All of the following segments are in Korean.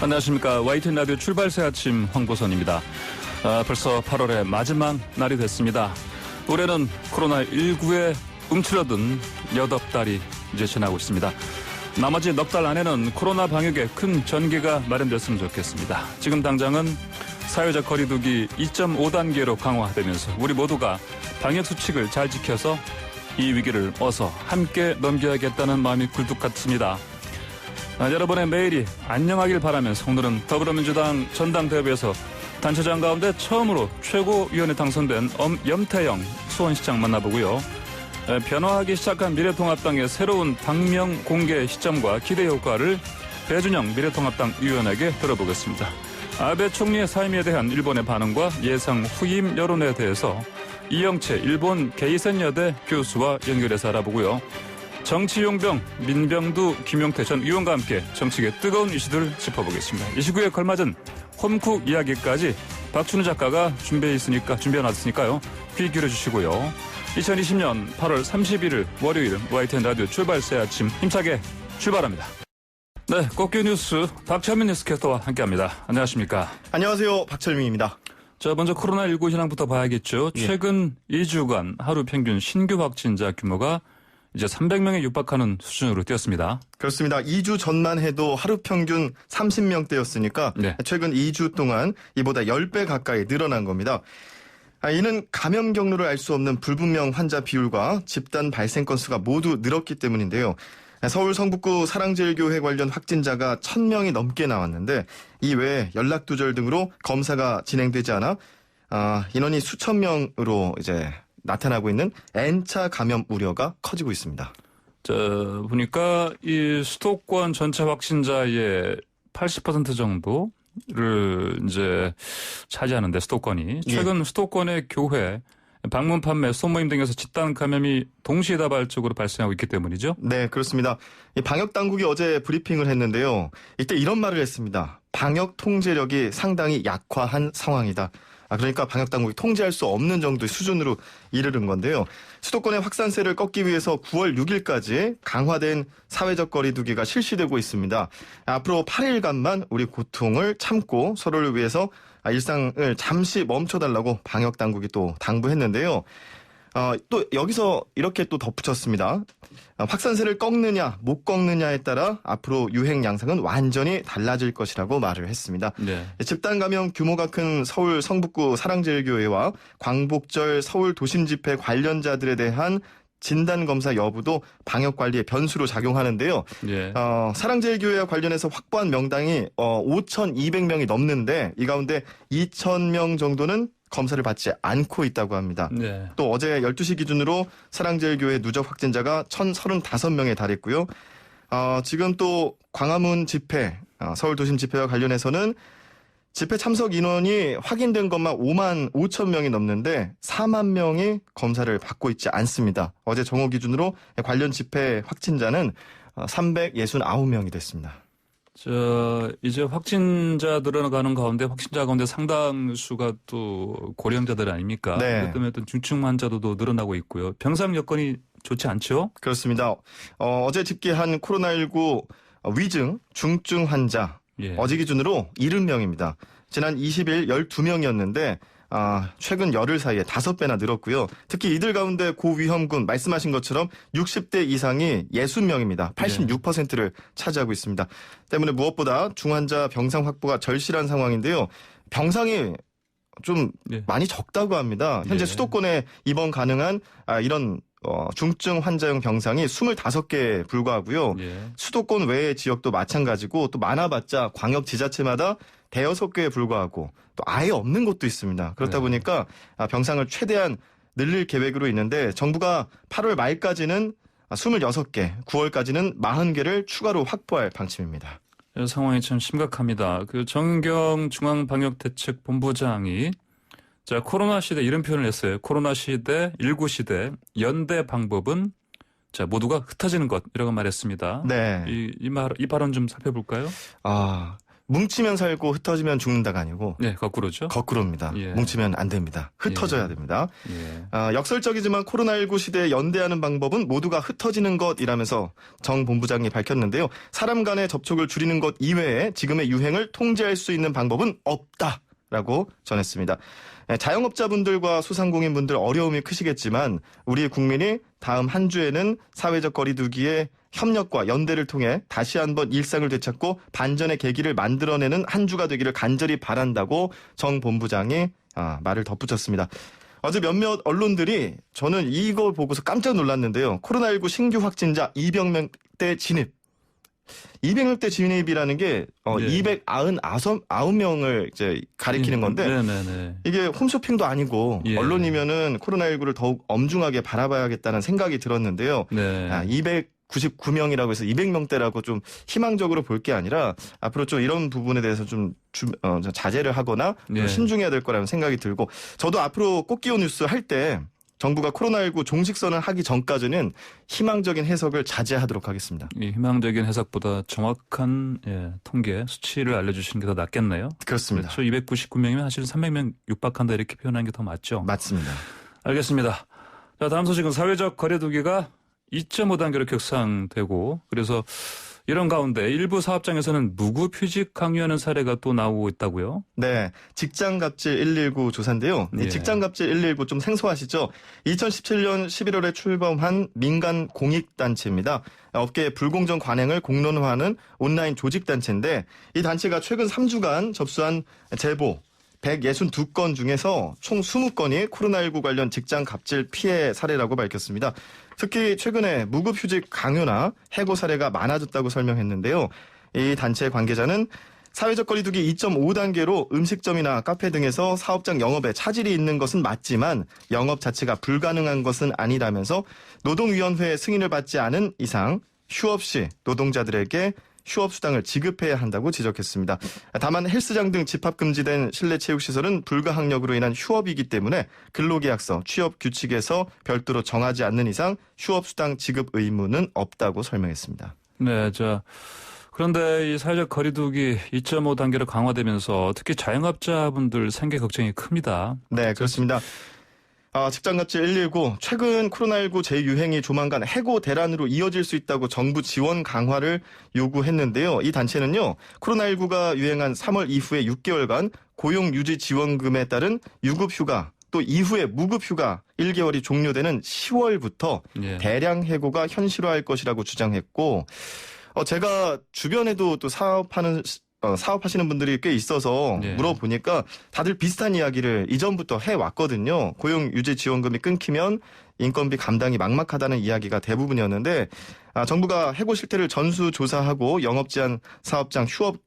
안녕하십니까. YTN 라디오 출발새 아침 황보선입니다. 벌써 8월의 마지막 날이 됐습니다. 올해는 코로나19에 움츠러든 몇 억 달이 이제 지나고 있습니다. 나머지 넉 달 안에는 코로나 방역에 큰 전개가 마련됐으면 좋겠습니다. 지금 당장은 사회적 거리두기 2.5단계로 강화되면서 우리 모두가 방역 수칙을 잘 지켜서 이 위기를 어서 함께 넘겨야겠다는 마음이 굴뚝 같습니다. 여러분의 매일이 안녕하길 바라면서 오늘은 더불어민주당 전당대회에서 단체장 가운데 처음으로 최고위원에 당선된 염태영 수원시장 만나보고요. 변화하기 시작한 미래통합당의 새로운 당명 공개 시점과 기대 효과를 배준영 미래통합당 의원에게 들어보겠습니다. 아베 총리의 사임에 대한 일본의 반응과 예상 후임 여론에 대해서 이영채 일본 게이센여대 교수와 연결해서 알아보고요. 정치용병 민병두 김용태 전 의원과 함께 정치계 뜨거운 이슈들 짚어보겠습니다. 이 시구에 걸맞은 홈쿡 이야기까지 박춘우 작가가 준비해놨으니까요. 귀 기울여주시고요. 2020년 8월 31일 월요일 YTN 라디오 출발새 아침 힘차게 출발합니다. 네, 꽃게 뉴스 박철민 뉴스캐스터와 함께합니다. 안녕하십니까? 안녕하세요. 박철민입니다. 자, 먼저 코로나19 현황부터 봐야겠죠. 최근 2주간 하루 평균 신규 확진자 규모가 이제 300명에 육박하는 수준으로 뛰었습니다. 그렇습니다. 2주 전만 해도 하루 평균 30명대였으니까 네. 최근 2주 동안 이보다 10배 가까이 늘어난 겁니다. 이는 감염 경로를 알 수 없는 불분명 환자 비율과 집단 발생 건수가 모두 늘었기 때문인데요. 서울 성북구 사랑제일교회 관련 확진자가 1000명이 넘게 나왔는데 이 외에 연락두절 등으로 검사가 진행되지 않아 인원이 수천 명으로 이제 나타나고 있는 N차 감염 우려가 커지고 있습니다. 자, 보니까 이 수도권 전체 확진자의 80% 정도를 이제 차지하는데 수도권이 최근 수도권의 교회, 방문 판매, 소모임 등에서 집단 감염이 동시다발적으로 발생하고 있기 때문이죠. 네, 그렇습니다. 방역 당국이 어제 브리핑을 했는데요. 이때 이런 말을 했습니다. 방역 통제력이 상당히 약화한 상황이다. 그러니까 방역 당국이 통제할 수 없는 정도의 수준으로 이르는 건데요. 수도권의 확산세를 꺾기 위해서 9월 6일까지 강화된 사회적 거리두기가 실시되고 있습니다. 앞으로 8일간만 우리 고통을 참고 서로를 위해서 일상을 잠시 멈춰달라고 방역 당국이 또 당부했는데요. 또 여기서 이렇게 또 덧붙였습니다. 확산세를 꺾느냐 못 꺾느냐에 따라 앞으로 유행 양상은 완전히 달라질 것이라고 말을 했습니다. 네. 집단 감염 규모가 큰 서울 성북구 사랑제일교회와 광복절 서울 도심집회 관련자들에 대한 진단검사 여부도 방역관리의 변수로 작용하는데요. 예. 사랑제일교회와 관련해서 확보한 명당이 5,200명이 넘는데 이 가운데 2,000명 정도는 검사를 받지 않고 있다고 합니다. 네. 또 어제 12시 기준으로 사랑제일교회 누적 확진자가 1,035명에 달했고요. 지금 또 광화문 집회, 서울 도심 집회와 관련해서는 집회 참석 인원이 확인된 것만 5만 5천 명이 넘는데 4만 명이 검사를 받고 있지 않습니다. 어제 정오 기준으로 관련 집회 확진자는 369명이 됐습니다. 이제 확진자 늘어나가는 가운데 확진자 가운데 상당수가 또 고령자들 아닙니까? 네. 그것 때문에 어떤 중증 환자도 늘어나고 있고요. 병상 여건이 좋지 않죠? 그렇습니다. 어제 집계한 코로나19 위증, 중증 환자 어제 기준으로 70명입니다. 지난 20일 12명이었는데 최근 열흘 사이에 5배나 늘었고요. 특히 이들 가운데 고위험군 말씀하신 것처럼 60대 이상이 60명입니다. 86%를 차지하고 있습니다. 때문에 무엇보다 중환자 병상 확보가 절실한 상황인데요. 병상이 좀 많이 적다고 합니다. 현재 수도권에 입원 가능한 이런 중증 환자용 병상이 25개에 불과하고요. 수도권 외의 지역도 마찬가지고 또 많아봤자 광역 지자체마다 대여섯 개에 불과하고 또 아예 없는 곳도 있습니다. 그렇다 보니까 병상을 최대한 늘릴 계획으로 있는데 정부가 8월 말까지는 26개, 9월까지는 40개를 추가로 확보할 방침입니다. 상황이 참 심각합니다. 정은경 중앙방역대책본부장이 코로나 시대 이런 표현을 했어요. 코로나 시대, 19 시대, 연대 방법은 모두가 흩어지는 것 이라고 말했습니다. 네. 이 발언 좀 살펴볼까요? 뭉치면 살고 흩어지면 죽는다가 아니고 네, 거꾸로죠. 거꾸로입니다. 예. 뭉치면 안 됩니다. 흩어져야 예. 됩니다. 예. 역설적이지만 코로나19 시대에 연대하는 방법은 모두가 흩어지는 것이라면서 정 본부장이 밝혔는데요. 사람 간의 접촉을 줄이는 것 이외에 지금의 유행을 통제할 수 있는 방법은 없다라고 전했습니다. 자영업자분들과 소상공인분들 어려움이 크시겠지만 우리 국민이 다음 한 주에는 사회적 거리두기에 협력과 연대를 통해 다시 한번 일상을 되찾고 반전의 계기를 만들어내는 한 주가 되기를 간절히 바란다고 정 본부장이 말을 덧붙였습니다. 어제 몇몇 언론들이 저는 이걸 보고서 깜짝 놀랐는데요. 코로나19 신규 확진자 200명대 진입. 200명대 진입이라는 게 네. 299명을 이제 가리키는 건데 네네네. 이게 홈쇼핑도 아니고 예. 언론이면은 코로나19를 더욱 엄중하게 바라봐야겠다는 생각이 들었는데요. 네. 299명이라고 해서 200명대라고 좀 희망적으로 볼 게 아니라 앞으로 좀 이런 부분에 대해서 좀 자제를 하거나 예. 신중해야 될 거라는 생각이 들고 저도 앞으로 꽃기호 뉴스 할 때 정부가 코로나19 종식선을 하기 전까지는 희망적인 해석을 자제하도록 하겠습니다. 이 희망적인 해석보다 정확한 통계 수치를 알려주시는 게 더 낫겠네요. 그렇습니다. 그렇죠. 299명이면 사실 300명 육박한다 이렇게 표현하는 게 더 맞죠. 맞습니다. 알겠습니다. 자, 다음 소식은 사회적 거리두기가 2.5단계로 격상되고 그래서 이런 가운데 일부 사업장에서는 무급휴직 강요하는 사례가 또 나오고 있다고요? 네, 직장갑질 119 조사인데요. 예. 이 직장갑질 119 좀 생소하시죠? 2017년 11월에 출범한 민간 공익단체입니다. 업계의 불공정 관행을 공론화하는 온라인 조직단체인데 이 단체가 최근 3주간 접수한 제보 162건 중에서 총 20건이 코로나19 관련 직장 갑질 피해 사례라고 밝혔습니다. 특히 최근에 무급휴직 강요나 해고 사례가 많아졌다고 설명했는데요. 이 단체 관계자는 사회적 거리두기 2.5단계로 음식점이나 카페 등에서 사업장 영업에 차질이 있는 것은 맞지만 영업 자체가 불가능한 것은 아니라면서 노동위원회의 승인을 받지 않은 이상 휴업 시 노동자들에게 휴업수당을 지급해야 한다고 지적했습니다. 다만 헬스장 등 집합금지된 실내체육시설은 불가항력으로 인한 휴업이기 때문에 근로계약서, 취업규칙에서 별도로 정하지 않는 이상 휴업수당 지급 의무는 없다고 설명했습니다. 네, 그런데 이 사회적 거리두기 2.5단계로 강화되면서 특히 자영업자분들 생계 걱정이 큽니다. 네, 그렇습니다. 직장갑질 119, 최근 코로나19 재유행이 조만간 해고 대란으로 이어질 수 있다고 정부 지원 강화를 요구했는데요. 이 단체는요, 코로나19가 유행한 3월 이후에 6개월간 고용유지지원금에 따른 유급휴가, 또 이후에 무급휴가 1개월이 종료되는 10월부터 예. 대량 해고가 현실화할 것이라고 주장했고, 제가 주변에도 또 사업하시는 분들이 꽤 있어서 예. 물어보니까 다들 비슷한 이야기를 이전부터 해왔거든요. 고용유지지원금이 끊기면 인건비 감당이 막막하다는 이야기가 대부분이었는데 정부가 해고 실태를 전수조사하고 영업제한 사업장 휴업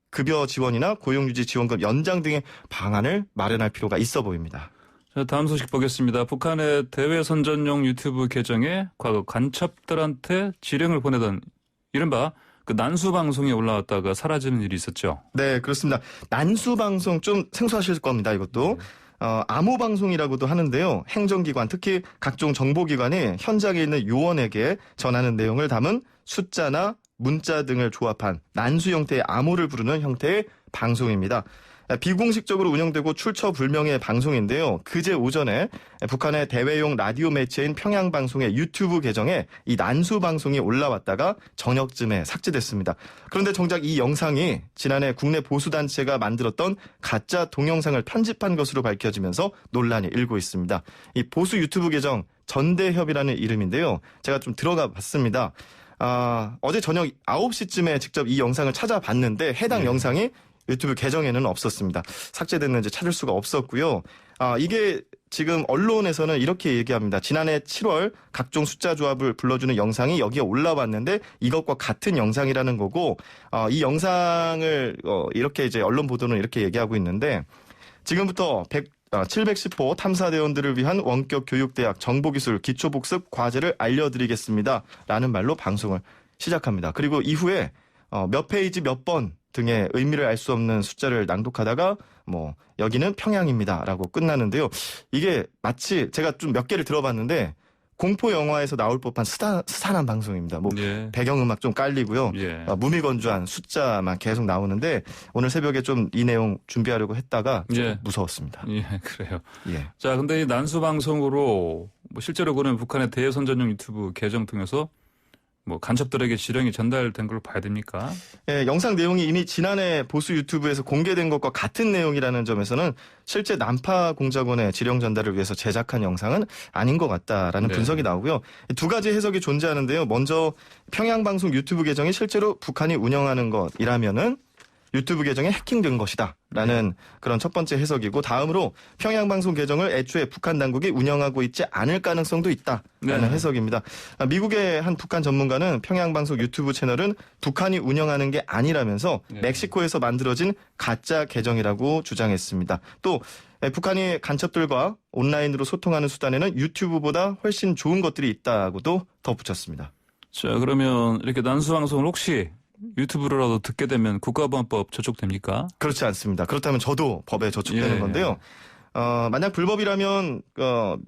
급여 지원이나 고용유지지원금 연장 등의 방안을 마련할 필요가 있어 보입니다. 자, 다음 소식 보겠습니다. 북한의 대외 선전용 유튜브 계정에 과거 간첩들한테 지령을 보내던 이른바 그 난수 방송에 올라왔다가 사라지는 일이 있었죠. 네, 그렇습니다. 난수 방송 좀 생소하실 겁니다. 이것도. 암호 방송이라고도 하는데요. 행정기관, 특히 각종 정보기관이 현장에 있는 요원에게 전하는 내용을 담은 숫자나 문자 등을 조합한 난수 형태의 암호를 부르는 형태의 방송입니다. 비공식적으로 운영되고 출처 불명의 방송인데요. 그제 오전에 북한의 대외용 라디오 매체인 평양방송의 유튜브 계정에 이 난수 방송이 올라왔다가 저녁쯤에 삭제됐습니다. 그런데 정작 이 영상이 지난해 국내 보수단체가 만들었던 가짜 동영상을 편집한 것으로 밝혀지면서 논란이 일고 있습니다. 이 보수 유튜브 계정 전대협이라는 이름인데요. 제가 좀 들어가 봤습니다. 어제 저녁 9시쯤에 직접 이 영상을 찾아봤는데 해당 영상이 유튜브 계정에는 없었습니다. 삭제됐는지 찾을 수가 없었고요. 이게 지금 언론에서는 이렇게 얘기합니다. 지난해 7월 각종 숫자 조합을 불러주는 영상이 여기에 올라왔는데 이것과 같은 영상이라는 거고 이 영상을 이렇게 이제 언론 보도는 이렇게 얘기하고 있는데 지금부터 710호 탐사대원들을 위한 원격 교육대학 정보기술 기초복습 과제를 알려드리겠습니다. 라는 말로 방송을 시작합니다. 그리고 이후에 몇 페이지 몇 번 등의 의미를 알 수 없는 숫자를 낭독하다가 여기는 평양입니다 라고 끝나는데요. 이게 마치 제가 좀 몇 개를 들어봤는데 공포 영화에서 나올 법한 스산한 방송입니다. 뭐 예. 배경음악 좀 깔리고요. 예. 무미건조한 숫자만 계속 나오는데 오늘 새벽에 좀 이 내용 준비하려고 했다가 좀 예. 무서웠습니다. 예, 그래요. 예. 자, 근데 이 난수 방송으로 뭐 실제로 그는 북한의 대선 전용 유튜브 계정 통해서 뭐 간첩들에게 지령이 전달된 걸로 봐야 됩니까? 예, 영상 내용이 이미 지난해 보수 유튜브에서 공개된 것과 같은 내용이라는 점에서는 실제 난파 공작원의 지령 전달을 위해서 제작한 영상은 아닌 것 같다라는 네. 분석이 나오고요. 두 가지 해석이 존재하는데요. 먼저 평양방송 유튜브 계정이 실제로 북한이 운영하는 것이라면은 유튜브 계정이 해킹된 것이다라는 그런 첫 번째 해석이고 다음으로 평양방송 계정을 애초에 북한 당국이 운영하고 있지 않을 가능성도 있다라는 해석입니다. 미국의 한 북한 전문가는 평양방송 유튜브 채널은 북한이 운영하는 게 아니라면서 멕시코에서 만들어진 가짜 계정이라고 주장했습니다. 또 북한이 간첩들과 온라인으로 소통하는 수단에는 유튜브보다 훨씬 좋은 것들이 있다고도 덧붙였습니다. 자, 그러면 이렇게 난수 방송을 혹시 유튜브로라도 듣게 되면 국가보안법 저촉됩니까? 그렇지 않습니다. 그렇다면 저도 법에 저촉되는 예. 건데요. 만약 불법이라면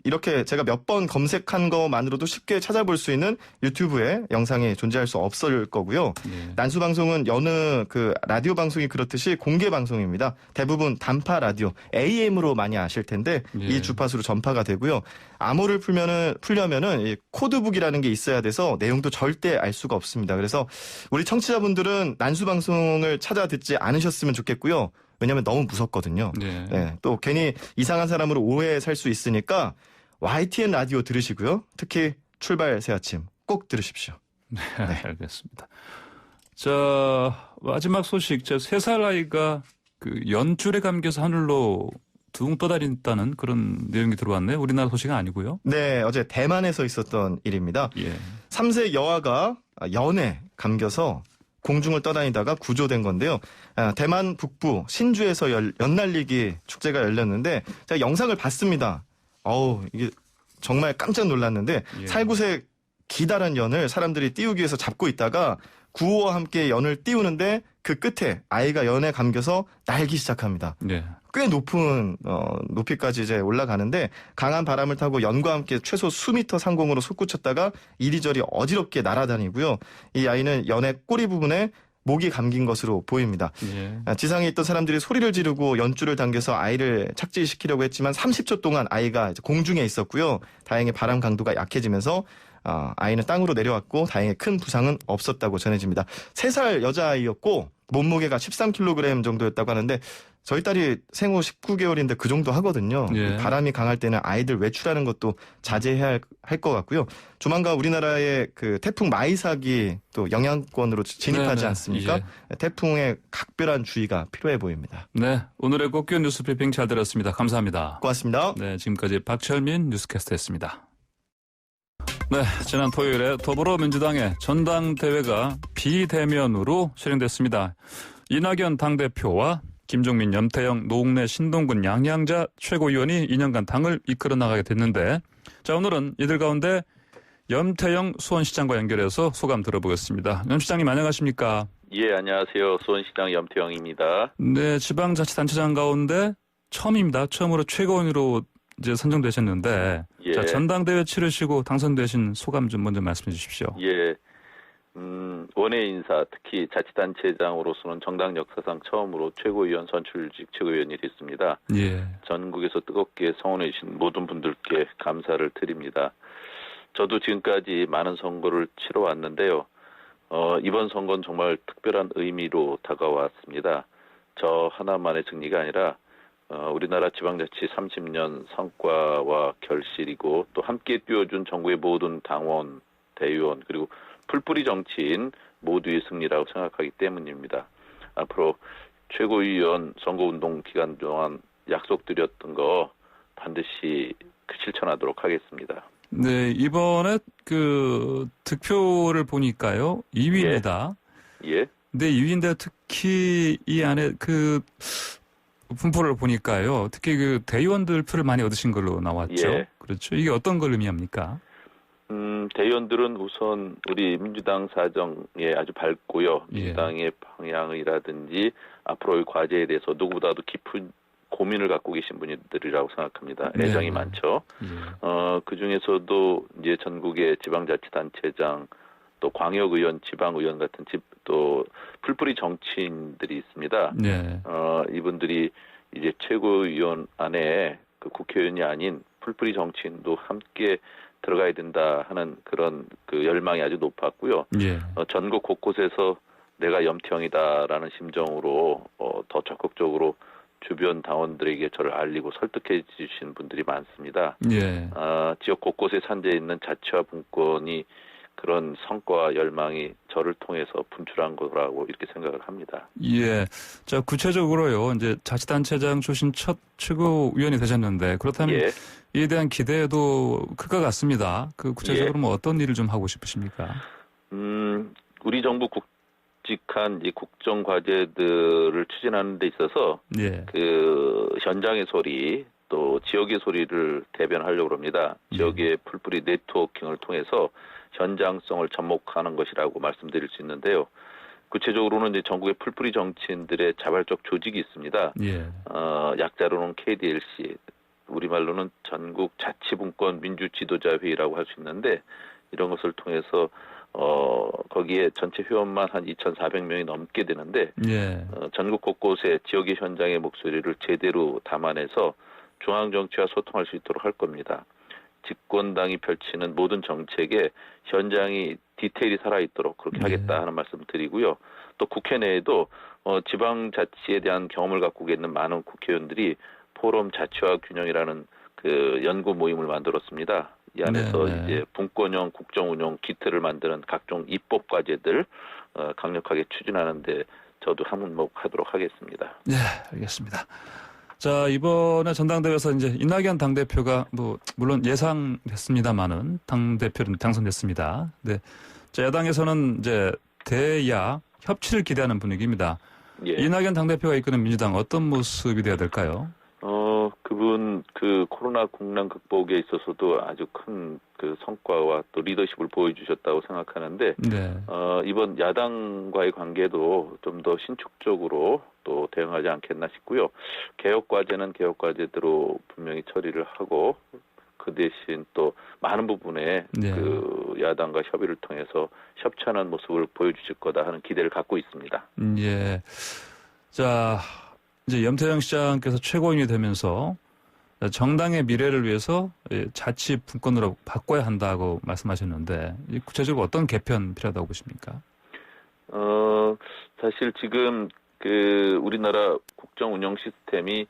이렇게 제가 몇 번 검색한 것만으로도 쉽게 찾아볼 수 있는 유튜브에 영상이 존재할 수 없을 거고요. 예. 난수 방송은 여느 그 라디오 방송이 그렇듯이 공개 방송입니다. 대부분 단파 라디오 AM으로 많이 아실 텐데 예. 이 주파수로 전파가 되고요. 암호를 풀려면은 이 코드북이라는 게 있어야 돼서 내용도 절대 알 수가 없습니다. 그래서 우리 청취자분들은 난수 방송을 찾아 듣지 않으셨으면 좋겠고요. 왜냐하면 너무 무섭거든요. 네. 네, 또 괜히 이상한 사람으로 오해 살 수 있으니까 YTN 라디오 들으시고요. 특히 출발 새 아침 꼭 들으십시오. 네, 알겠습니다. 자, 마지막 소식. 저 3살 아이가 그 연줄에 감겨서 하늘로 둥 떠다닌다는 그런 내용이 들어왔네요. 우리나라 소식은 아니고요. 네, 어제 대만에서 있었던 일입니다. 예. 3세 여아가 연에 감겨서 공중을 떠다니다가 구조된 건데요. 대만 북부 신주에서 연날리기 축제가 열렸는데 제가 영상을 봤습니다. 이게 정말 깜짝 놀랐는데 예. 살구색 기다란 연을 사람들이 띄우기 위해서 잡고 있다가 구호와 함께 연을 띄우는데 그 끝에 아이가 연에 감겨서 날기 시작합니다. 네. 꽤 높은 높이까지 이제 올라가는데 강한 바람을 타고 연과 함께 최소 수미터 상공으로 솟구쳤다가 이리저리 어지럽게 날아다니고요. 이 아이는 연의 꼬리 부분에 목이 감긴 것으로 보입니다. 예. 지상에 있던 사람들이 소리를 지르고 연줄을 당겨서 아이를 착지시키려고 했지만 30초 동안 아이가 이제 공중에 있었고요. 다행히 바람 강도가 약해지면서 아이는 땅으로 내려왔고 다행히 큰 부상은 없었다고 전해집니다. 3살 여자아이였고 몸무게가 13kg 정도였다고 하는데 저희 딸이 생후 19개월인데 그 정도 하거든요. 예. 바람이 강할 때는 아이들 외출하는 것도 자제해야 할 것 같고요. 조만간 우리나라의 그 태풍 마이삭이 또 영향권으로 진입하지 네네. 않습니까? 태풍에 각별한 주의가 필요해 보입니다. 네, 오늘의 꼭기운 뉴스 브리핑 잘 들었습니다. 감사합니다. 고맙습니다. 네, 지금까지 박철민 뉴스캐스터였습니다. 네, 지난 토요일에 더불어민주당의 전당대회가 비대면으로 실행됐습니다. 이낙연 당대표와 김종민, 염태영, 노웅래, 신동근, 양양자 최고위원이 2년간 당을 이끌어 나가게 됐는데 자, 오늘은 이들 가운데 염태영 수원시장과 연결해서 소감 들어보겠습니다. 염 시장님 안녕하십니까? 예, 안녕하세요. 수원시장 염태영입니다. 네, 지방자치단체장 가운데 처음입니다. 처음으로 최고위원으로 이제 선정되셨는데 예. 자, 전당대회 치르시고 당선되신 소감 좀 먼저 말씀해 주십시오. 예, 원외 인사, 특히 자치단체장으로서는 정당 역사상 처음으로 최고위원 선출직 최고위원이 됐습니다. 예. 전국에서 뜨겁게 성원해 주신 모든 분들께 감사를 드립니다. 저도 지금까지 많은 선거를 치러왔는데요. 이번 선거는 정말 특별한 의미로 다가왔습니다. 저 하나만의 승리가 아니라 우리나라 지방자치 30년 성과와 결실이고 또 함께 뛰어준 전국의 모든 당원, 대의원 그리고 풀뿌리 정치인 모두의 승리라고 생각하기 때문입니다. 앞으로 최고위원 선거운동 기간 동안 약속드렸던 거 반드시 실천하도록 하겠습니다. 네, 이번에 그 득표를 보니까요. 2위입니다. 예. 근데 2위인데 특히 이 안에 그 분포를 보니까요. 특히 그 대의원들 표를 많이 얻으신 걸로 나왔죠. 예. 그렇죠. 이게 어떤 걸 의미합니까? 대의원들은 우선 우리 민주당 사정에 아주 밝고요. 예. 민주당의 방향이라든지 앞으로의 과제에 대해서 누구보다도 깊은 고민을 갖고 계신 분들이라고 생각합니다. 네. 애정이 많죠. 그 중에서도 이제 전국의 지방자치단체장, 또 광역의원, 지방의원 같은 또 풀뿌리 정치인들이 있습니다. 네. 이분들이 이제 최고위원 안에 그 국회의원이 아닌 풀뿌리 정치인도 함께 들어가야 된다 하는 그런 그 열망이 아주 높았고요. 예. 전국 곳곳에서 내가 염태형이다라는 심정으로 더 적극적으로 주변 당원들에게 저를 알리고 설득해 주신 분들이 많습니다. 예. 지역 곳곳에 산재 있는 자치와 분권이 그런 성과와 열망이 저를 통해서 분출한 거라고 이렇게 생각을 합니다. 예. 자, 구체적으로요, 이제 자치단체장 출신 첫 최고위원이 되셨는데, 그렇다면 예. 이에 대한 기대도 클 것 같습니다. 그 구체적으로 예. 뭐 어떤 일을 좀 하고 싶으십니까? 우리 정부 직한 이 국정 과제들을 추진하는 데 있어서 예. 그 현장의 소리 또 지역의 소리를 대변하려고 합니다. 지역의 풀뿌리 네트워킹을 통해서 현장성을 접목하는 것이라고 말씀드릴 수 있는데요. 구체적으로는 이제 전국의 풀뿌리 정치인들의 자발적 조직이 있습니다. 예. 약자로는 KDLC, 우리말로는 전국 자치분권 민주지도자회의라고 할 수 있는데 이런 것을 통해서 거기에 전체 회원만 한 2,400명이 넘게 되는데 예. 전국 곳곳에 지역의 현장의 목소리를 제대로 담아내서 중앙정치와 소통할 수 있도록 할 겁니다. 집권당이 펼치는 모든 정책에 현장이 디테일이 살아있도록 그렇게 하겠다 하는 말씀 드리고요. 또 국회 내에도 지방자치에 대한 경험을 갖고 있는 많은 국회의원들이 포럼 자치화 균형이라는 그 연구 모임을 만들었습니다. 이 안에서 이제 분권형 국정운영 기틀을 만드는 각종 입법 과제들 강력하게 추진하는데 저도 한몫하도록 하겠습니다. 네, 알겠습니다. 자, 이번에 전당대회에서 이제 이낙연 당대표가 물론 예상됐습니다만은 당대표는 당선됐습니다. 네. 자, 야당에서는 이제 대야 협치를 기대하는 분위기입니다. 예. 이낙연 당대표가 이끄는 민주당 어떤 모습이 돼야 될까요? 그분 그 코로나 국난 극복에 있어서도 아주 큰 그 성과와 또 리더십을 보여주셨다고 생각하는데 네. 이번 야당과의 관계도 좀 더 신축적으로 또 대응하지 않겠나 싶고요. 개혁 과제는 개혁 과제대로 분명히 처리를 하고 그 대신 또 많은 부분에 네. 그 야당과 협의를 통해서 협치하는 모습을 보여주실 거다 하는 기대를 갖고 있습니다. 예. 자, 이제 염태영 시장께서 최고위원이 되면서 정당의 미래를 위해서 자치 분권으로 바꿔야 한다고 말씀하셨는데 구체적으로 어떤 개편 필요하다고 보십니까? 사실 지금 그 우리나라 국정 운영 시스템이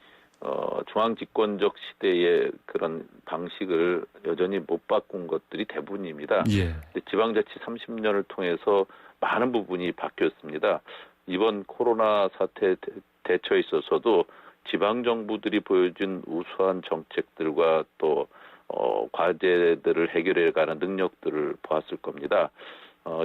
중앙 집권적 시대의 그런 방식을 여전히 못 바꾼 것들이 대부분입니다. 예. 지방자치 30년을 통해서 많은 부분이 바뀌었습니다. 이번 코로나 사태 대처에 있어서도 지방정부들이 보여준 우수한 정책들과 또 과제들을 해결해가는 능력들을 보았을 겁니다.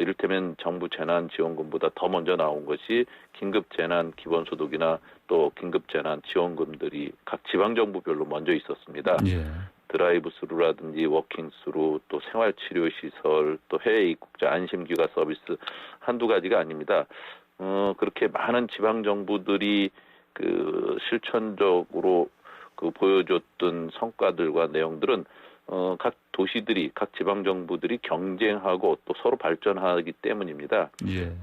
이를테면 정부 재난지원금보다 더 먼저 나온 것이 긴급재난 기본소득이나 또 긴급재난 지원금들이 각 지방정부별로 먼저 있었습니다. 예. 드라이브스루라든지 워킹스루 또 생활치료시설 또 해외 입국자 안심귀가 서비스 한두 가지가 아닙니다. 그렇게 많은 지방정부들이 그 실천적으로 그 보여줬던 성과들과 내용들은 각 도시들이 각 지방정부들이 경쟁하고 또 서로 발전하기 때문입니다. 예.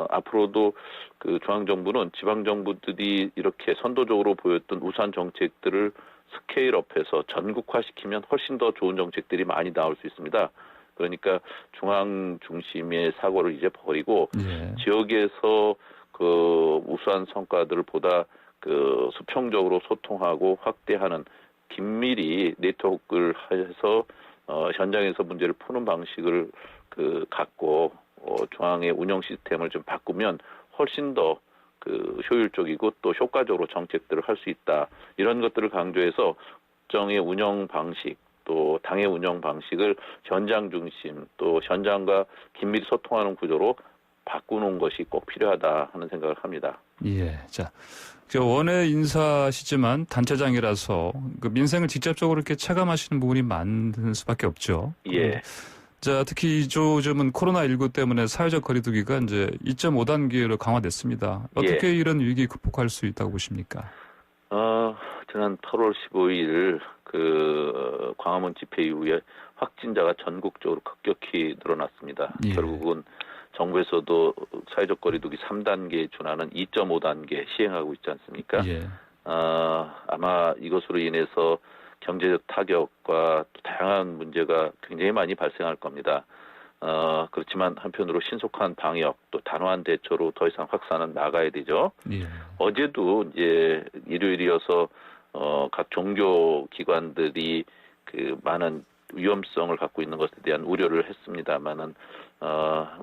앞으로도 그 중앙정부는 지방정부들이 이렇게 선도적으로 보였던 우수한 정책들을 스케일업해서 전국화시키면 훨씬 더 좋은 정책들이 많이 나올 수 있습니다. 그러니까 중앙 중심의 사고를 이제 버리고 예. 지역에서 그 우수한 성과들을 보다 그 수평적으로 소통하고 확대하는 긴밀히 네트워크를 해서 현장에서 문제를 푸는 방식을 그 갖고 중앙의 운영 시스템을 좀 바꾸면 훨씬 더 그 효율적이고 또 효과적으로 정책들을 할 수 있다. 이런 것들을 강조해서 국정의 운영 방식 또 당의 운영 방식을 현장 중심 또 현장과 긴밀히 소통하는 구조로 바꾸는 것이 꼭 필요하다 하는 생각을 합니다. 예. 자, 원외 인사시지만 단체장이라서 그 민생을 직접적으로 이렇게 체감하시는 부분이 많을 수밖에 없죠. 예. 자, 특히 요즘은 코로나19 때문에 사회적 거리두기가 이제 2.5단계로 강화됐습니다. 어떻게 이런 위기 극복할 수 있다고 보십니까? 지난 8월 15일 광화문 집회 이후에 확진자가 전국적으로 급격히 늘어났습니다. 예. 결국은 정부에서도 사회적 거리두기 3단계에 준하는 2.5단계 시행하고 있지 않습니까? 예. 아마 이것으로 인해서 경제적 타격과 또 다양한 문제가 굉장히 많이 발생할 겁니다. 그렇지만 한편으로 신속한 방역 또 단호한 대처로 더 이상 확산은 나가야 되죠. 예. 어제도 이제 일요일이어서 각 종교 기관들이 많은 위험성을 갖고 있는 것에 대한 우려를 했습니다만은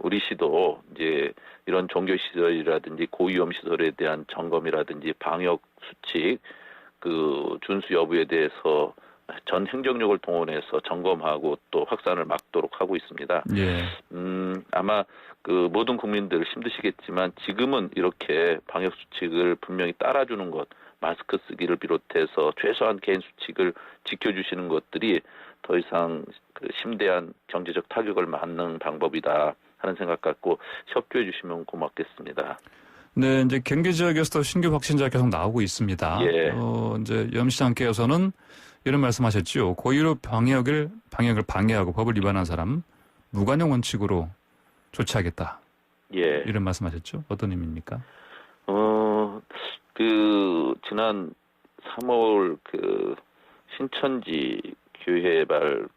우리 시도 이제 이런 종교 시설이라든지 고위험 시설에 대한 점검이라든지 방역 수칙 준수 여부에 대해서 전 행정력을 동원해서 점검하고 또 확산을 막도록 하고 있습니다. 예. 아마 모든 국민들 힘드시겠지만 지금은 이렇게 방역 수칙을 분명히 따라주는 것, 마스크 쓰기를 비롯해서 최소한 개인 수칙을 지켜주시는 것들이 더 이상 심대한 경제적 타격을 막는 방법이다 하는 생각 갖고 협조해 주시면 고맙겠습니다. 네, 이제 경기 지역에서도 신규 확진자 계속 나오고 있습니다. 예. 이제 염 시장께서는 이런 말씀하셨죠. 고의로 방역을 방해하고 법을 위반한 사람 무관용 원칙으로 조치하겠다. 예. 이런 말씀하셨죠. 어떤 의미입니까? 지난 3월 신천지 교회발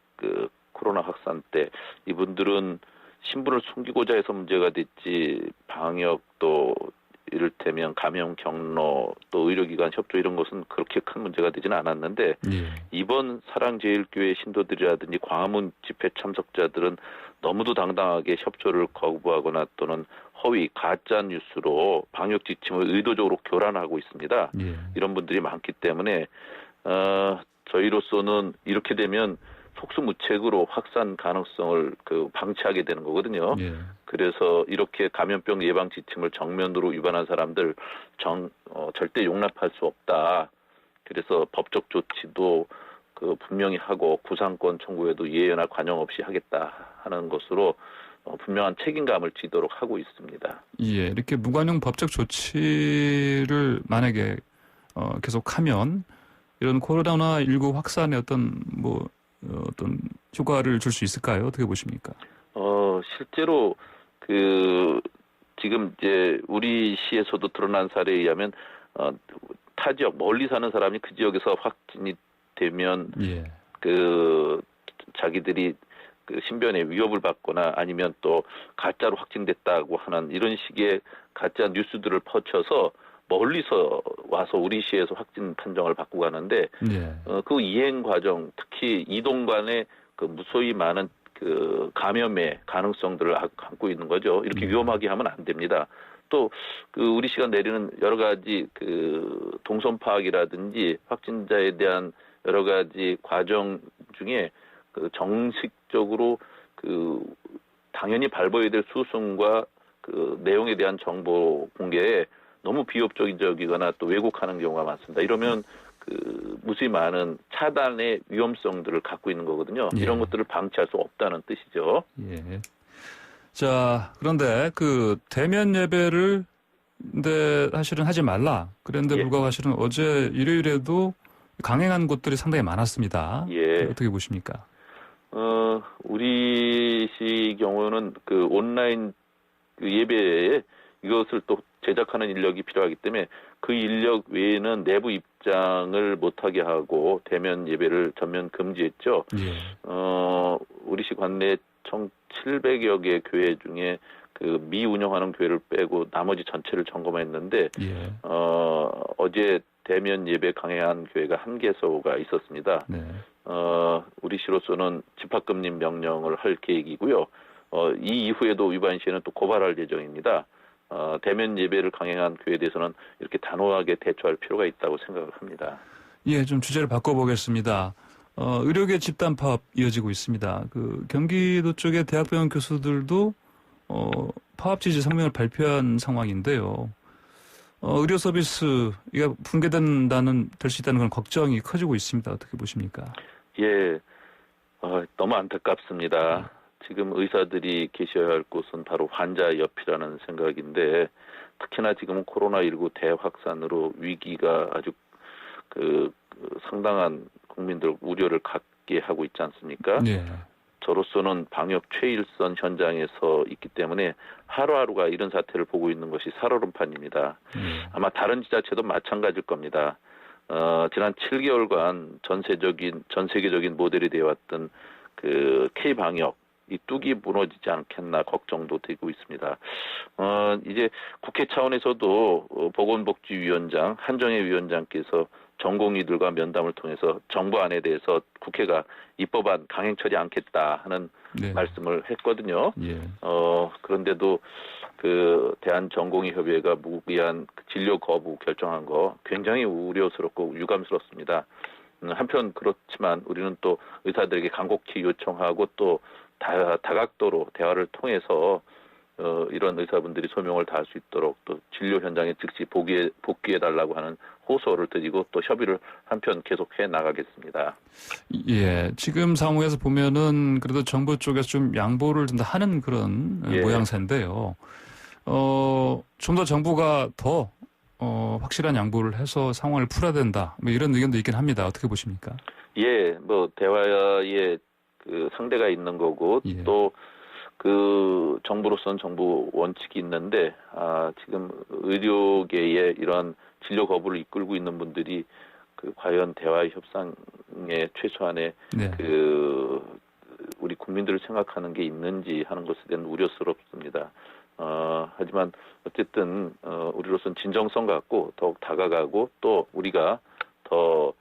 코로나 확산 때 이분들은 신분을 숨기고자 해서 문제가 됐지 방역도 이를테면 감염 경로 또 의료기관 협조 이런 것은 그렇게 큰 문제가 되지는 않았는데 예. 이번 사랑제일교회 신도들이라든지 광화문 집회 참석자들은 너무도 당당하게 협조를 거부하거나 또는 허위 가짜 뉴스로 방역 지침을 의도적으로 교란하고 있습니다. 예. 이런 분들이 많기 때문에 저희로서는 이렇게 되면 속수무책으로 확산 가능성을 방치하게 되는 거거든요. 예. 그래서 이렇게 감염병 예방 지침을 정면으로 위반한 사람들 절대 용납할 수 없다. 그래서 법적 조치도 분명히 하고 구상권 청구에도 예외나 관용 없이 하겠다 하는 것으로 분명한 책임감을 지도록 하고 있습니다. 예, 이렇게 무관용 법적 조치를 만약에 계속하면 이런 코로나19 확산에 어떤 효과를 줄 수 있을까요? 어떻게 보십니까? 실제로 지금 이제 우리 시에서도 드러난 사례에 의하면 타 지역 멀리 사는 사람이 그 지역에서 확진이 되면 예. 자기들이 신변의 위협을 받거나 아니면 또 가짜로 확진됐다고 하는 이런 식의 가짜 뉴스들을 퍼쳐서 멀리서 와서 우리 시에서 확진 판정을 받고 가는데 예. 그 이행 과정 특히 이동 간에 무수히 많은 감염의 가능성들을 안고 있는 거죠. 이렇게 위험하게 하면 안 됩니다. 또 우리 시가 내리는 여러 가지 동선 파악이라든지 확진자에 대한 여러 가지 과정 중에 정식적으로 당연히 밟아야 될 수순과 내용에 대한 정보 공개에 너무 비협조적이거나 또 왜곡하는 경우가 많습니다. 이러면 무수히 많은 차단의 위험성들을 갖고 있는 거거든요. 예. 이런 것들을 방치할 수 없다는 뜻이죠. 예. 자, 그런데 대면 예배를 근데 사실은 하지 말라. 그런데 예. 불구하고 사실은 어제 일요일에도 강행한 곳들이 상당히 많았습니다. 예. 어떻게 보십니까? 우리 시 경우는 온라인 예배에 이것을 또 제작하는 인력이 필요하기 때문에 그 인력 외에는 내부 입장을 못하게 하고 대면 예배를 전면 금지했죠. 예. 우리 시 관내 총 700여 개 교회 중에 미운영하는 교회를 빼고 나머지 전체를 점검했는데 예. 어제 대면 예배 강행한 교회가 1개소가 있었습니다. 네. 우리 시로서는 집합금림 명령을 할 계획이고요. 이 이후에도 위반 시에는 또 고발할 예정입니다. 대면 예배를 강행한 교회에 대해서는 이렇게 단호하게 대처할 필요가 있다고 생각을 합니다. 예, 좀 주제를 바꿔보겠습니다. 의료계 집단 파업 이어지고 있습니다. 경기도 쪽의 대학병원 교수들도 파업 지지 성명을 발표한 상황인데요. 의료 서비스가 될 수 있다는 그런 걱정이 커지고 있습니다. 어떻게 보십니까? 예, 너무 안타깝습니다. 지금 의사들이 계셔야 할 곳은 바로 환자 옆이라는 생각인데 특히나 지금은 코로나19 대확산으로 위기가 아주 그 상당한 국민들 우려를 갖게 하고 있지 않습니까? 예. 저로서는 방역 최일선 현장에서 있기 때문에 하루하루가 이런 사태를 보고 있는 것이 살얼음판입니다. 아마 다른 지자체도 마찬가지일 겁니다. 지난 7개월간 전 세계적인 모델이 되어왔던 그 K-방역, 이 뚝이 무너지지 않겠나 걱정도 되고 있습니다. 이제 국회 차원에서도 보건복지위원장, 한정혜 위원장께서 전공의들과 면담을 통해서 정부안에 대해서 국회가 입법안 강행 처리 않겠다 하는 네. 말씀을 했거든요. 예. 그런데도 그 대한전공의협의회가 무기한 진료 거부 결정한 거 굉장히 우려스럽고 유감스럽습니다. 한편 그렇지만 우리는 또 의사들에게 간곡히 요청하고 또 다각도로 대화를 통해서 이런 의사분들이 소명을 다할 수 있도록 또 진료 현장에 즉시 복귀해달라고 하는 호소를 드리고 또 협의를 한편 계속해 나가겠습니다. 예, 지금 상황에서 보면은 그래도 정부 쪽에서 좀 양보를 좀 더 하는 그런 예. 모양새인데요. 좀 더 정부가 더 확실한 양보를 해서 상황을 풀어야 된다. 뭐 이런 의견도 있긴 합니다. 어떻게 보십니까? 예, 뭐 대화의 그 상대가 있는 거고 예. 또 그 정부로서는 정부 원칙이 있는데 지금 의료계의 이런 진료 거부를 이끌고 있는 분들이 그 과연 대화 협상의 최소한의 네. 그 우리 국민들을 생각하는 게 있는지 하는 것에 대한 우려스럽습니다. 하지만 어쨌든 우리로서는 진정성 갖고 더욱 다가가고 또 우리가 더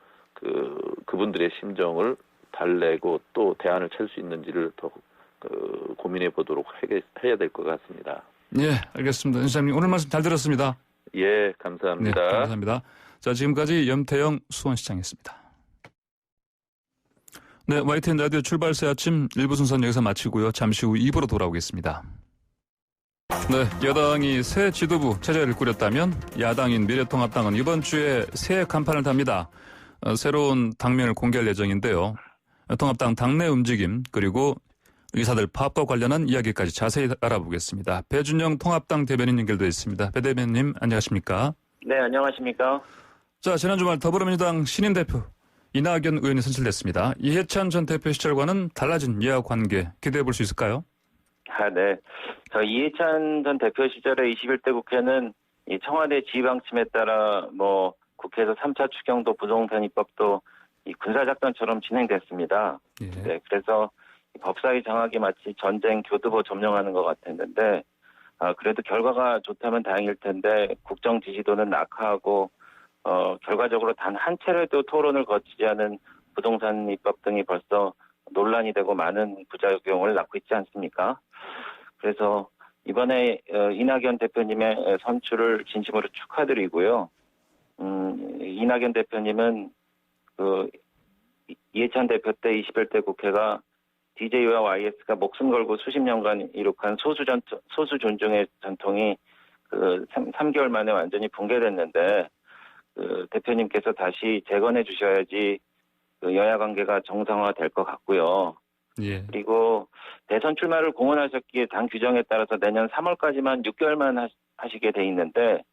그분들의 심정을 달래고 또 대안을 찾을 수 있는지를 더 고민해 보도록 해야 될 것 같습니다. 예, 알겠습니다. 원장님 오늘 말씀 잘 들었습니다. 예, 감사합니다. 네, 감사합니다. 자, 지금까지 염태영 수원시장이었습니다. 네, YTN 라디오 출발새 아침 1부 순서는 여기서 마치고요. 잠시 후 2부로 돌아오겠습니다. 네, 여당이 새 지도부 체제를 꾸렸다면 야당인 미래통합당은 이번 주에 새 간판을 답니다. 새로운 당명을 공개할 예정인데요. 통합당 당내 움직임 그리고 의사들 파업과 관련한 이야기까지 자세히 알아보겠습니다. 배준영 통합당 대변인 연결되어 있습니다. 배 대변인 안녕하십니까? 네, 안녕하십니까? 자, 지난 주말 더불어민주당 신인 대표 이낙연 의원이 선출됐습니다. 이해찬 전 대표 시절과는 달라진 이해관계 기대해 볼 수 있을까요? 네. 저 이해찬 전 대표 시절의 21대 국회는 이 청와대 지휘방침에 따라 국회에서 3차 추경도 부동산 입법도 이 군사작전처럼 진행됐습니다. 예. 네, 그래서 법사위 장악이 마치 전쟁 교두보 점령하는 것 같았는데, 그래도 결과가 좋다면 다행일 텐데, 국정 지지도는 낙하하고, 결과적으로 단 한 차례도 토론을 거치지 않은 부동산 입법 등이 벌써 논란이 되고 많은 부작용을 낳고 있지 않습니까? 그래서 이번에 이낙연 대표님의 선출을 진심으로 축하드리고요. 이낙연 대표님은 이해찬 대표 때 21대 국회가 DJ와 YS가 목숨 걸고 수십 년간 이룩한 소수 존중의 전통이 3개월 만에 완전히 붕괴됐는데 대표님께서 다시 재건해 주셔야지 여야 관계가 정상화될 것 같고요. 예. 그리고 대선 출마를 공언하셨기에 당 규정에 따라서 내년 3월까지만 6개월만 하시게 돼 있는데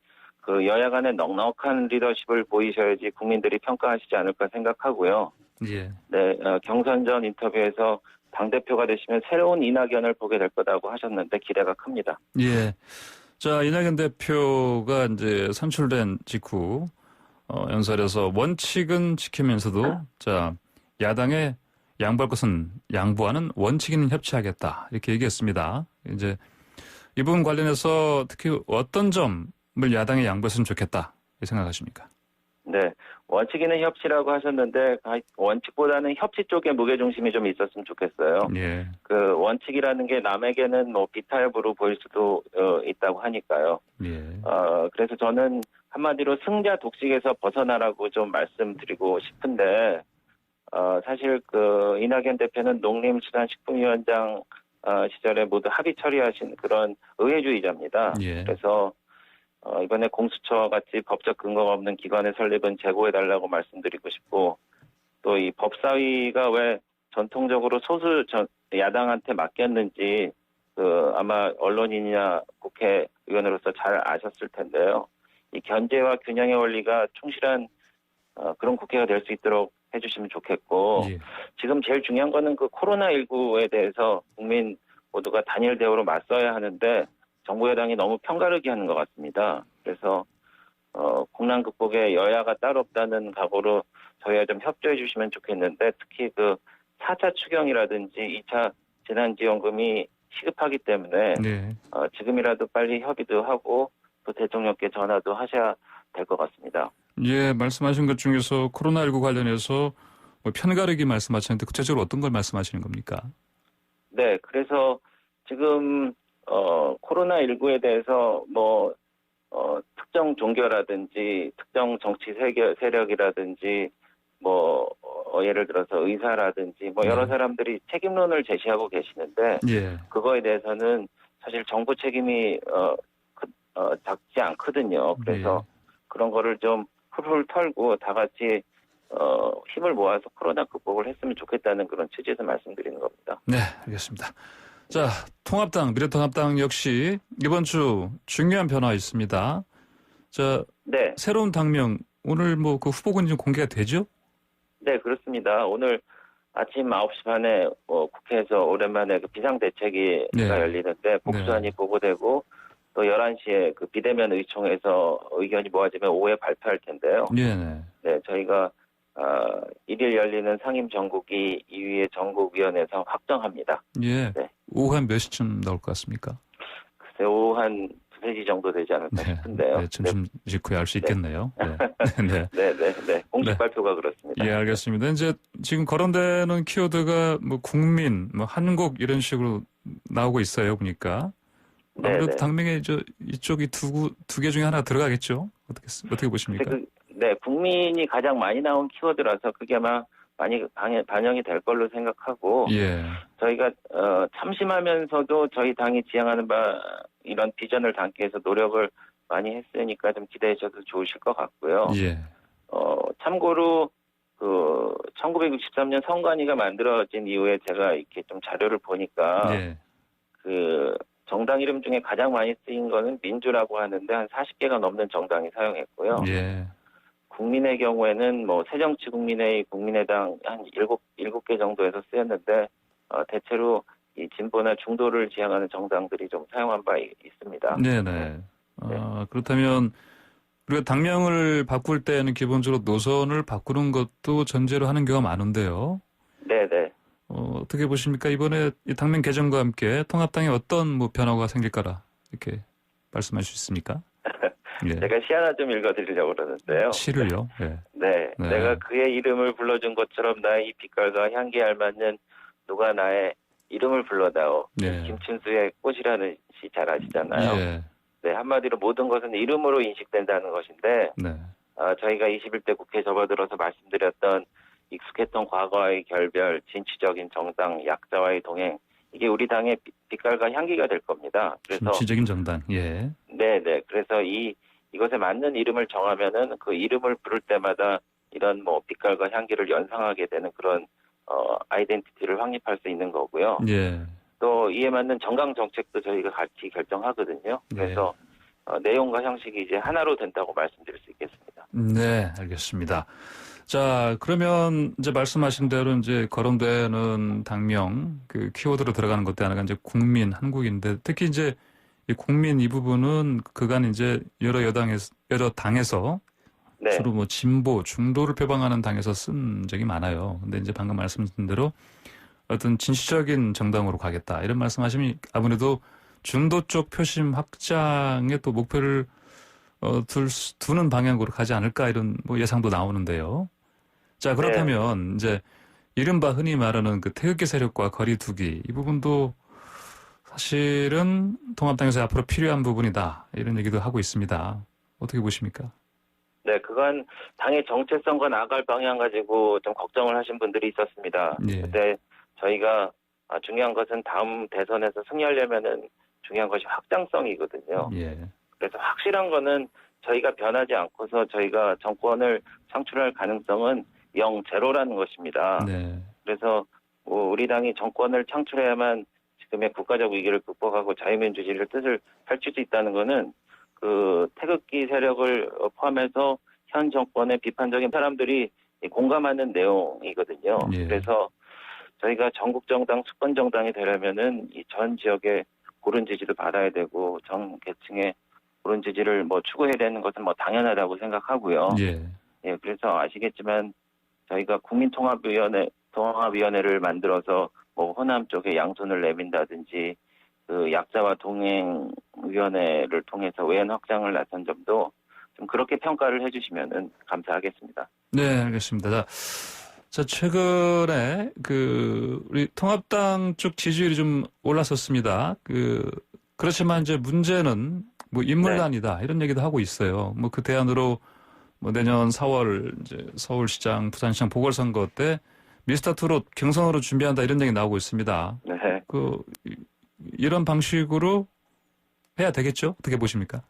여야 간의 넉넉한 리더십을 보이셔야지 국민들이 평가하시지 않을까 생각하고요. 예. 네, 경선 전 인터뷰에서 당대표가 되시면 새로운 이낙연을 보게 될 거라고 하셨는데 기대가 큽니다. 예. 자, 이낙연 대표가 이제 선출된 직후 연설에서 원칙은 지키면서도 자, 야당에 양보할 것은 양보하는 원칙에는 협치하겠다. 이렇게 얘기했습니다. 이제 이 부분 관련해서 특히 어떤 점을 야당에 양보했으면 좋겠다. 이렇게 생각하십니까? 네. 원칙에는 협치라고 하셨는데 원칙보다는 협치 쪽에 무게중심이 좀 있었으면 좋겠어요. 예. 원칙이라는 게 남에게는 비타협으로 보일 수도 있다고 하니까요. 예. 그래서 저는 한마디로 승자 독식에서 벗어나라고 좀 말씀드리고 싶은데 사실 이낙연 대표는 농림수산식품위원장 시절에 모두 합의 처리하신 그런 의회주의자입니다. 예. 그래서 이번에 공수처 같이 법적 근거가 없는 기관의 설립은 재고해달라고 말씀드리고 싶고 또 이 법사위가 왜 전통적으로 소수 야당한테 맡겼는지 아마 언론인이나 국회의원으로서 잘 아셨을 텐데요. 이 견제와 균형의 원리가 충실한 그런 국회가 될 수 있도록 해주시면 좋겠고 예. 지금 제일 중요한 거는 그 코로나19에 대해서 국민 모두가 단일 대우로 맞서야 하는데 정부 여당이 너무 편가르기 하는 것 같습니다. 그래서 국난 극복에 여야가 따로 없다는 각오로 저희와 좀 협조해 주시면 좋겠는데 특히 그 4차 추경이라든지 2차 재난지원금이 시급하기 때문에 네. 지금이라도 빨리 협의도 하고 또 대통령께 전화도 하셔야 될 것 같습니다. 예, 말씀하신 것 중에서 코로나19 관련해서 뭐 편가르기 말씀하셨는데 구체적으로 어떤 걸 말씀하시는 겁니까? 네, 그래서 지금 코로나19에 대해서 뭐 특정 종교라든지 특정 정치 세력이라든지 뭐 예를 들어서 의사라든지 뭐 여러 네. 사람들이 책임론을 제시하고 계시는데 예. 그거에 대해서는 사실 정부 책임이 작지 않거든요. 그래서 그런 거를 좀 훌훌 털고 다 같이 힘을 모아서 코로나 극복을 했으면 좋겠다는 그런 취지에서 말씀드리는 겁니다. 네, 알겠습니다. 자, 통합당, 미래통합당 역시 이번 주 중요한 변화 있습니다. 자, 네, 새로운 당명 오늘 뭐 그 후보군이 좀 공개가 되죠? 네 그렇습니다. 오늘 아침 9시 반에 국회에서 오랜만에 그 비상대책위가 네. 열리는데 복수안이 보고되고 또 11시에 그 비대면 의총에서 의견이 모아지면 오후에 발표할 텐데요. 네. 네, 저희가 1일 열리는 상임 전국위 2위의 전국위원회에서 확정합니다. 예. 네. 오후 한 몇 시쯤 나올 것 같습니까? 글쎄 오후 한 2-3시 정도 되지 않을까 싶은데요. 네, 점심 직후에 알 수 있겠네요. 네. 네. 공식 네. 발표가 그렇습니다. 예, 알겠습니다. 이제 지금 거론되는 키워드가 뭐 국민, 뭐 한국 이런 식으로 나오고 있어요. 보니까 아무래도 당명에 이쪽이 두 개 중에 하나 들어가겠죠. 어떻게 보십니까? 네, 국민이 가장 많이 나온 키워드라서 그게 아마 많이 반영이 될 걸로 생각하고 예. 저희가 참심하면서도 저희 당이 지향하는 바 이런 비전을 담기 위해서 노력을 많이 했으니까 좀 기대해 주셔도 좋으실 것 같고요. 예. 참고로 그 1963년 선관위가 만들어진 이후에 제가 이렇게 좀 자료를 보니까 예. 그 정당 이름 중에 가장 많이 쓰인 거는 민주라고 하는데 한 40개가 넘는 정당이 사용했고요. 예. 국민의 경우에는 뭐 새정치국민회의, 국민의당 한 7개 정도에서 쓰였는데 대체로 이 진보나 중도를 지향하는 정당들이 좀 사용한 바 있습니다. 네네. 그렇다면 우리가 당명을 바꿀 때는 기본적으로 노선을 바꾸는 것도 전제로 하는 경우가 많은데요. 네네. 어떻게 보십니까? 이번에 이 당명 개정과 함께 통합당에 어떤 뭐 변화가 생길까라 이렇게 말씀할 수 있습니까? 예. 제가 시 하나 좀 읽어드리려고 그러는데요. 시를요? 예. 네. 내가 그의 이름을 불러준 것처럼 나의 이 빛깔과 향기에 알맞는 누가 나의 이름을 불러다오. 네. 김춘수의 꽃이라는 시 잘 아시잖아요. 예. 네, 한마디로 모든 것은 이름으로 인식된다는 것인데 네. 저희가 21대 국회에 접어들어서 말씀드렸던 익숙했던 과거와의 결별, 진취적인 정당, 약자와의 동행 이게 우리 당의 빛깔과 향기가 될 겁니다. 그래서 진취적인 정당. 예. 네. 그래서 이것에 맞는 이름을 정하면은 그 이름을 부를 때마다 이런 뭐 빛깔과 향기를 연상하게 되는 그런 아이덴티티를 확립할 수 있는 거고요. 예. 또 이에 맞는 정강 정책도 저희가 같이 결정하거든요. 그래서 내용과 형식이 이제 하나로 된다고 말씀드릴 수 있겠습니다. 네, 알겠습니다. 자, 그러면 이제 말씀하신 대로 이제 거론되는 당명 그 키워드로 들어가는 것도 하나가 이제 국민, 한국인데 특히 이제 이 국민 이 부분은 그간 이제 여러 당에서 주로 뭐 진보, 중도를 표방하는 당에서 쓴 적이 많아요. 근데 이제 방금 말씀드린 대로 어떤 진취적인 정당으로 가겠다 이런 말씀하시면 아무래도 중도 쪽 표심 확장에 또 목표를 두는 방향으로 가지 않을까 이런 뭐 예상도 나오는데요. 자, 그렇다면 이제 이른바 흔히 말하는 그 태극기 세력과 거리두기 이 부분도 사실은 통합당에서 앞으로 필요한 부분이다 이런 얘기도 하고 있습니다. 어떻게 보십니까? 네, 그건 당의 정체성과 나갈 방향 가지고 좀 걱정을 하신 분들이 있었습니다. 예. 근데 저희가 중요한 것은 다음 대선에서 승리하려면은 중요한 것이 확장성이거든요. 예. 그래서 확실한 거는 저희가 변하지 않고서 저희가 정권을 창출할 가능성은 0-0라는 것입니다. 네. 그래서 우리 당이 정권을 창출해야만 지금의 국가적 위기를 극복하고 자유민주주의를 뜻을 펼칠 수 있다는 거는 그 태극기 세력을 포함해서 현 정권의 비판적인 사람들이 공감하는 내용이거든요. 예. 그래서 저희가 전국 정당, 수권 정당이 되려면은 이 전 지역의 고른 지지도 받아야 되고 전 계층의 고른 지지를 뭐 추구해야 되는 것은 뭐 당연하다고 생각하고요. 예. 예, 그래서 아시겠지만 저희가 국민통합위원회를 만들어서 뭐 호남 쪽에 양손을 내민다든지 그 약자와 동행위원회를 통해서 외연 확장을 나선 점도 좀 그렇게 평가를 해주시면은 감사하겠습니다. 네, 알겠습니다. 자, 최근에 우리 통합당 쪽 지지율이 좀 올랐었습니다. 그렇지만 이제 문제는 뭐 인물난이다 이런 얘기도 하고 있어요. 뭐 그 대안으로 뭐 내년 4월 이제 서울시장, 부산시장 보궐선거 때 미스터 트롯 경선으로 준비한다 이런 얘기 나오고 있습니다. 네. 이런 방식으로 해야 되겠죠? 어떻게 보십니까?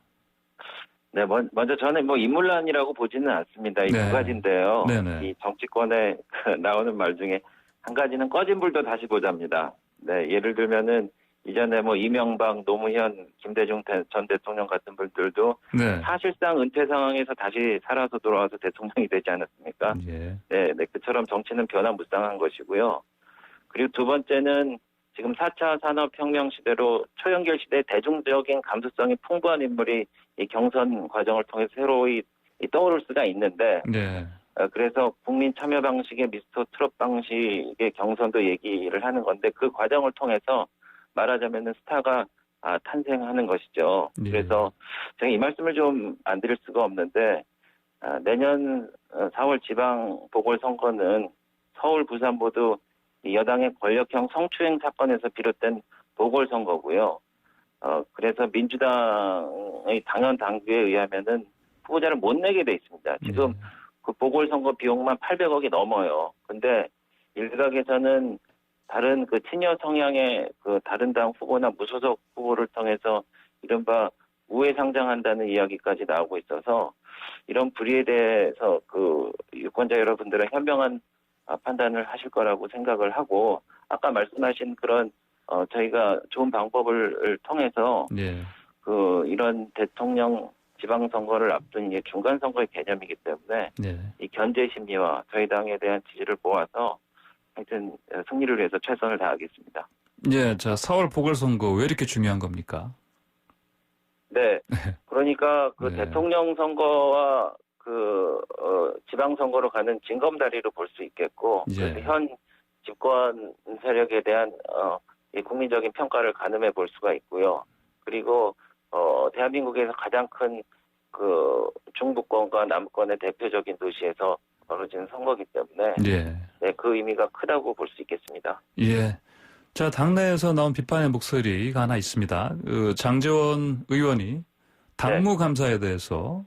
네, 먼저 저는 뭐 인물난이라고 보지는 않습니다. 이 두 네. 가지인데요. 네네. 이 정치권에 나오는 말 중에 한 가지는 꺼진 불도 다시 보자입니다. 네, 예를 들면은 이전에 뭐 이명박, 노무현, 김대중 전 대통령 같은 분들도 네. 사실상 은퇴 상황에서 다시 살아서 돌아와서 대통령이 되지 않았습니까? 예. 네, 그처럼 정치는 변화무쌍한 것이고요. 그리고 두 번째는 지금 4차 산업혁명 시대로 초연결 시대에 대중적인 감수성이 풍부한 인물이 이 경선 과정을 통해서 새로이 떠오를 수가 있는데, 네. 그래서 국민 참여 방식의 미스터 트롯 방식의 경선도 얘기를 하는 건데 그 과정을 통해서 말하자면은 스타가 탄생하는 것이죠. 예. 그래서 제가 이 말씀을 좀 안 드릴 수가 없는데 내년 4월 지방 보궐선거는 서울, 부산 모두 이 여당의 권력형 성추행 사건에서 비롯된 보궐선거고요. 그래서 민주당의 당연 당규에 의하면은 후보자를 못 내게 돼 있습니다. 지금 그 보궐선거 비용만 800억이 넘어요. 근데 일각에서는 다른 그 친여 성향의 그 다른 당 후보나 무소속 후보를 통해서 이른바 우회 상장한다는 이야기까지 나오고 있어서 이런 불의에 대해서 그 유권자 여러분들은 현명한 판단을 하실 거라고 생각을 하고 아까 말씀하신 그런 저희가 좋은 방법을 통해서 예. 이런 대통령 지방선거를 앞둔 이 중간선거의 개념이기 때문에 네. 이 견제 심리와 저희 당에 대한 지지를 모아서 하여튼 승리를 위해서 최선을 다하겠습니다. 예, 자, 4월 보궐선거 왜 이렇게 중요한 겁니까? 네. 그러니까 그 네. 대통령 선거와 지방선거로 가는 징검다리로 볼 수 있겠고, 예. 그래서 현 집권 세력에 대한 이 국민적인 평가를 가늠해 볼 수가 있고요. 그리고 대한민국에서 가장 큰 그 중부권과 남권의 대표적인 도시에서 벌어지는 선거이기 때문에 예. 네, 그 의미가 크다고 볼 수 있겠습니다. 예. 자, 당내에서 나온 비판의 목소리가 하나 있습니다. 장제원 의원이 당무 감사에 대해서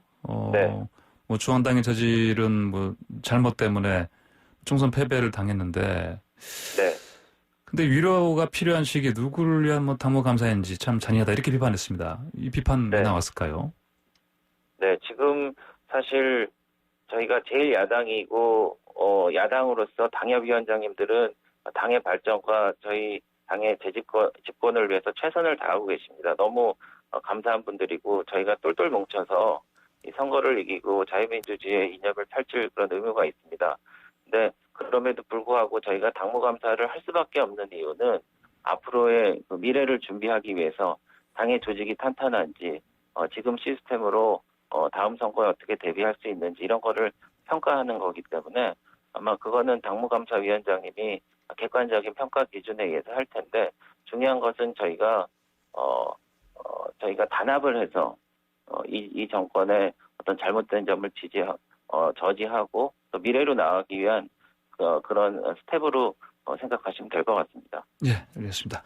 네. 뭐 중앙당이 저지른 뭐 잘못 때문에 총선 패배를 당했는데 네. 근데 위로가 필요한 시기에 누구를 위한 뭐 당무 감사인지 참 잔인하다 이렇게 비판했습니다. 이 비판 왜 네. 나왔을까요? 네, 지금 사실 저희가 제일 야당이고 야당으로서 당협위원장님들은 당의 발전과 저희 당의 집권을 위해서 최선을 다하고 계십니다. 너무 감사한 분들이고 저희가 똘똘 뭉쳐서 이 선거를 이기고 자유민주주의의 이념을 펼칠 그런 의무가 있습니다. 근데 그럼에도 불구하고 저희가 당무감사를 할 수밖에 없는 이유는 앞으로의 그 미래를 준비하기 위해서 당의 조직이 탄탄한지 지금 시스템으로 다음 선거에 어떻게 대비할 수 있는지 이런 거를 평가하는 거기 때문에 아마 그거는 당무감사위원장님이 객관적인 평가 기준에 의해서 할 텐데 중요한 것은 저희가 단합을 해서 이 정권의 어떤 잘못된 점을 저지하고 또 미래로 나아가기 위한 그런 스텝으로 생각하시면 될 것 같습니다. 예, 알겠습니다.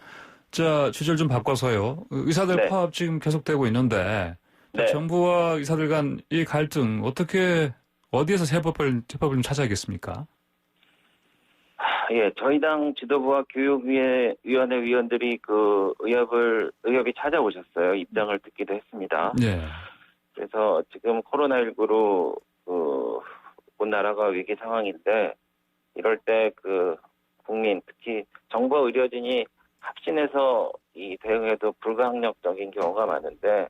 자, 주제를 좀 바꿔서요. 의사들 네. 파업 지금 계속되고 있는데 네. 정부와 의사들 간 이 갈등 어디에서 해법을 좀 찾아야겠습니까? 예, 저희 당 지도부와 교육위원회 위원들이 그 의협이 찾아오셨어요. 입장을 듣기도 했습니다. 예. 그래서 지금 코로나19로 온 나라가 위기 상황인데 이럴 때 그 국민 특히 정부와 의료진이 합심해서 이 대응에도 불가항력적인 경우가 많은데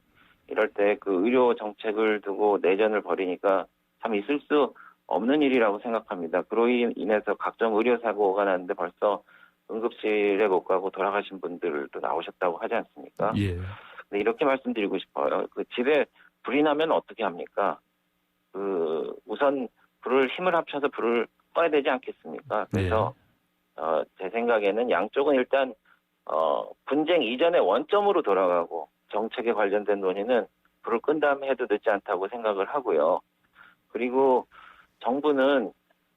이럴 때 그 의료 정책을 두고 내전을 벌이니까 참 있을 수 없는 일이라고 생각합니다. 그로 인해서 각종 의료사고가 났는데 벌써 응급실에 못 가고 돌아가신 분들도 나오셨다고 하지 않습니까? 예. 근데 이렇게 말씀드리고 싶어요. 그 집에 불이 나면 어떻게 합니까? 우선 힘을 합쳐서 불을 꺼야 되지 않겠습니까? 그래서 제 생각에는 양쪽은 일단 분쟁 이전의 원점으로 돌아가고 정책에 관련된 논의는 불을 끈 다음에 해도 늦지 않다고 생각을 하고요. 그리고 정부는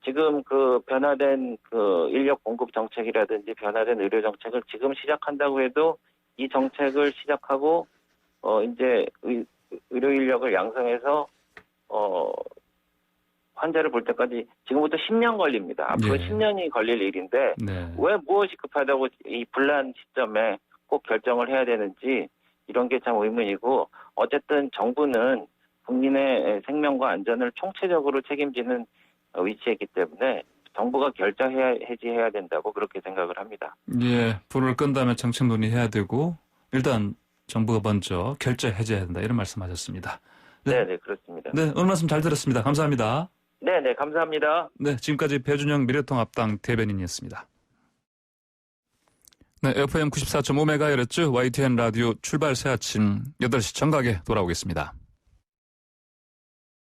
지금 변화된 인력 공급 정책이라든지 변화된 의료 정책을 지금 시작한다고 해도 이 정책을 시작하고 이제 의료 인력을 양성해서 환자를 볼 때까지 지금부터 10년 걸립니다. 앞으로 10년이 걸릴 일인데 왜 무엇이 급하다고 이 분란 시점에 꼭 결정을 해야 되는지 이런 게 참 의문이고 어쨌든 정부는 국민의 생명과 안전을 총체적으로 책임지는 위치에 있기 때문에 정부가 해지해야 된다고 그렇게 생각을 합니다. 예, 불을 끈 다음에 정책 논의해야 되고 일단 정부가 먼저 해제해야 된다 이런 말씀하셨습니다. 네, 그렇습니다. 네, 오늘 말씀 잘 들었습니다. 감사합니다. 네, 감사합니다. 네, 지금까지 배준영 미래통합당 대변인이었습니다. 네, FM 94.5MHz YTN 라디오 출발 새 아침 8시 정각에 돌아오겠습니다.